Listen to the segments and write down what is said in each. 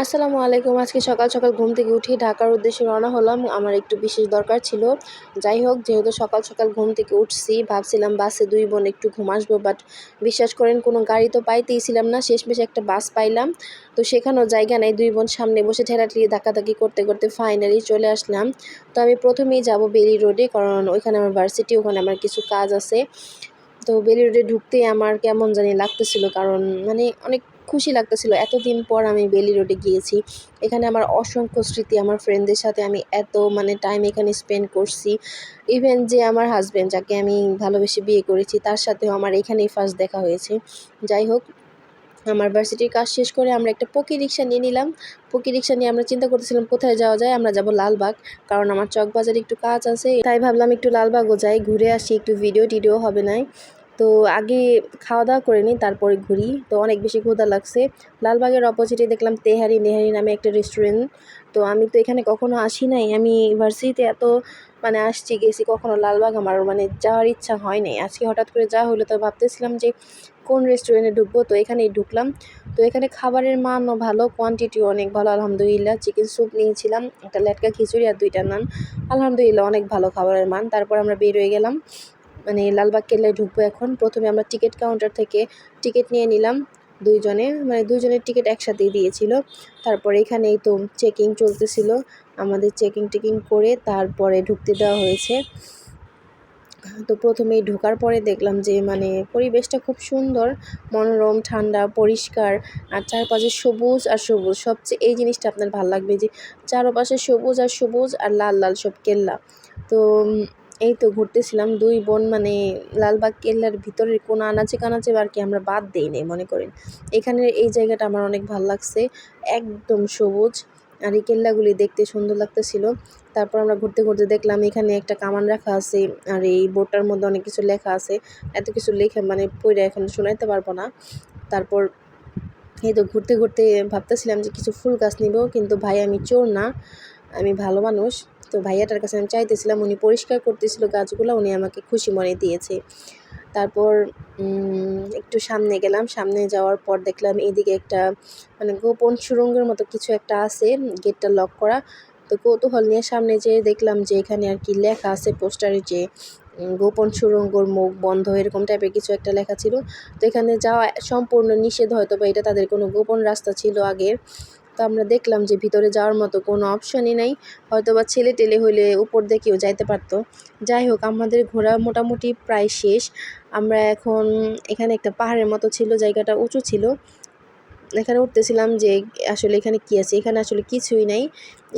আসসালামু আলাইকুম। আজকে সকাল সকাল ঘুম থেকে উঠে ঢাকার উদ্দেশ্যে রওনা হলাম। আমার একটু বিশেষ দরকার ছিল। যাই হোক, যেহেতু সকাল সকাল ঘুম থেকে উঠছি, ভাবছিলাম বাসে ২ বোন একটু ঘুম আসবো, বাট বিশ্বাস করেন কোনো গাড়ি তো পাইতেইছিলাম না। শেষমেশ একটা বাস পাইলাম। তো সেখানেও জায়গা নাই। ২ বোন সামনে বসে ঠেলাঠেলি ধাক্কাধাক্কি করতে করতে ফাইনালি চলে আসলাম। তো আমি প্রথমেই যাব বেলি রোডে, কারণ ওইখানে আমার ভার্সিটি, ওখানে আমার কিছু কাজ আছে। তো বেলি রোডে ঢুকতেই আমার কেমন জানি লাগতেছিল, কারণ মানে অনেক খুশি লাগতেছিল। এতদিন পর আমি বেলি রোডে গিয়েছি। এখানে আমার অসংখ্য স্মৃতি, আমার ফ্রেন্ডদের সাথে আমি এত টাইম এখানে স্পেন্ড করছি। ইভেন যে আমার হাসব্যান্ড, যাকে আমি ভালোবেসে বিয়ে করেছি, তার সাথেও আমার এখানেই ফার্স্ট দেখা হয়েছে। যাই হোক, আমার ভার্সিটির কাজ শেষ করে আমরা একটা পকি রিক্সা নিয়ে নিলাম। পকি রিক্সা নিয়ে আমরা চিন্তা করতেছিলাম কোথায় যাওয়া যায়। আমরা যাব লালবাগ, কারণ আমার চকবাজারে একটু কাজ আছে। তাই ভাবলাম একটু লালবাগও যাই, ঘুরে আসি, একটু ভিডিও টিডিও হবে নাই। তো আগে খাওয়া দাওয়া করে নিই, তারপরে ঘুরি। তো অনেক বেশি ক্ষুধা লাগছে। লালবাগের অপোজিটে দেখলাম তেহারি নেহারি নামে একটা রেস্টুরেন্ট। তো আমি তো এখানে কখনো আসি নাই। আমি ভার্সিটিতে এত আসছি গেছি, কখনো লালবাগ আমার যাওয়ার ইচ্ছা হয় নাই। আজকে হঠাৎ করে যাওয়া হলো, তো ভাবতেছিলাম যে কোন রেস্টুরেন্টে ঢুকবো। তো এখানেই ঢুকলাম। তো এখানে খাবারের মানও ভালো, কোয়ান্টিটিও অনেক ভালো, আলহামদুলিল্লাহ। চিকেন স্যুপ নিয়েছিলাম, একটা লেটকা খিচুড়ি আর 2টা নান। আলহামদুলিল্লাহ, অনেক ভালো খাবারের মান। তারপর আমরা বের হয়ে গেলাম, লালবাগ কেল্লায় ঢুকবো এখন। প্রথমে আমরা টিকিট কাউন্টার থেকে টিকিট নিয়ে নিলাম। দুইজনের টিকিট একসাথেই দিয়েছিল। তারপর এখানেই তো চেকিং চলতেছিল, আমাদের চেকিং করে তারপরে ঢুকতে দেওয়া হয়েছে। তো প্রথমেই ঢোকার পরে দেখলাম যে পরিবেশটা খুব সুন্দর, মনোরম, ঠান্ডা, পরিষ্কার, আর চারপাশে সবুজ আর সবুজ। সবচেয়ে এই জিনিসটা আপনার ভালো লাগবে যে চারপাশে সবুজ আর সবুজ, আর লাল লাল সব কেল্লা। তো এই তো ঘুরতেছিলাম। 2 বোন লালবাগ কেল্লার ভিতরের কোনো আনাচে কানাচে আর কি আমরা বাদ দেই নাই, মনে করেন। এখানের এই জায়গাটা আমার অনেক ভালো লাগছে, একদম সবুজ, আর এই কেল্লাগুলি দেখতে সুন্দর লাগতেছিল। তারপর আমরা ঘুরতে ঘুরতে দেখলাম এখানে একটা কামান রাখা আছে, আর এই বোর্ডটার মধ্যে অনেক কিছু লেখা আছে। এত কিছু লেখা পড়ে এখন শোনাইতে পারবো না। তারপর এই তো ঘুরতে ঘুরতে ভাবতেছিলাম যে কিছু ফুল গাছ নিব, কিন্তু ভাই আমি চোর না, আমি ভালো মানুষ। তো ভাইয়াটার কাছে আমি চাইতেছিলাম, উনি পরিষ্কার করতেছিল গাছগুলো, উনি আমাকে খুশি মনে দিয়েছে। তারপর একটু সামনে গেলাম। সামনে যাওয়ার পর দেখলাম এইদিকে একটা গোপন সুড়ঙ্গের মতো কিছু একটা আছে, গেটটা লক করা। তো কৌতূহল নিয়ে সামনে যেয়ে দেখলাম যে এখানে আর কি লেখা আছে পোস্টারে, যে গোপন সুড়ঙ্গর মুখ বন্ধ, এরকম টাইপের কিছু একটা লেখা ছিল। তো এখানে যাওয়া সম্পূর্ণ নিষেধ, হয়তো বা এটা তাদের কোনো গোপন রাস্তা ছিল আগের। তো আমরা দেখলাম যে ভিতরে যাওয়ার মতো কোনো অপশনই নাই, হয়তো বা ছেলে টেলে হইলে উপর দিয়ে কেউ যাইতে পারতো। যাই হোক, আমাদের ঘোরা মোটামুটি প্রায় শেষ। আমরা এখন এখানে একটা পাহাড়ের মতো ছিল, জায়গাটা উঁচু ছিল। এখানে উঠতেছিলাম যে আসলে এখানে কী আছে, এখানে আসলে কিছুই নাই।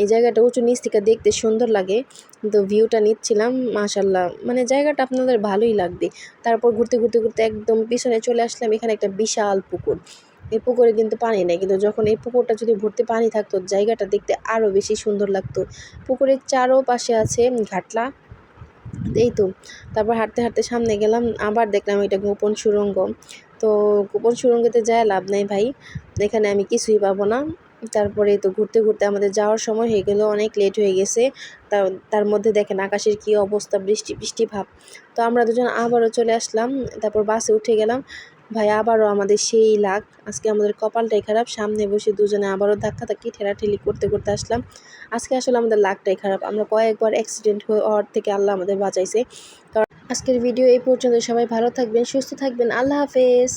এই জায়গাটা উঁচু, নিচ থেকে দেখতে সুন্দর লাগে, কিন্তু ভিউটা নিচ্ছিলাম, মাশাল্লাহ, জায়গাটা আপনাদের ভালোই লাগবে। তারপর ঘুরতে ঘুরতে ঘুরতে একদম পিছনে চলে আসলাম, এখানে একটা বিশাল পুকুর। এই পুকুরে কিন্তু পানি নেই, কিন্তু যখন এই পুকুরটা যদি ভর্তি পানি থাকতো, জায়গাটা দেখতে আরও বেশি সুন্দর লাগতো। পুকুরের চারোপাশে আছে ঘাটলা। এই তো তারপর হাঁটতে হাঁটতে সামনে গেলাম, আবার দেখলাম এটা গোপন সুড়ঙ্গ। তো গোপন সুড়ঙ্গতে যায় লাভ নেই ভাই, এখানে আমি কিছুই পাবো না। তারপরে তো ঘুরতে ঘুরতে আমাদের যাওয়ার সময় হয়ে গেল, অনেক লেট হয়ে গেছে। তার মধ্যে দেখেন আকাশের কী অবস্থা, বৃষ্টি বৃষ্টি ভাব। তো আমরা দুজন আবারও চলে আসলাম, তারপর বাসে উঠে গেলাম। ভাই আবারও আমাদের সেই লাক, আজকে আমাদের কপালটাই খারাপ। সামনে বসে দুজনে আবারও ধাক্কাধাক্কি ঠেলাঠেলি করতে করতে আসলাম। আজকে আসলে আমাদের লাকটাই খারাপ, আমরা কয়েকবার অ্যাক্সিডেন্ট হওয়ার থেকে আল্লাহ আমাদের বাঁচাইছে। আজকের ভিডিও এই পর্যন্ত। সবাই ভালো থাকবেন, সুস্থ থাকবেন, আল্লাহ হাফেজ।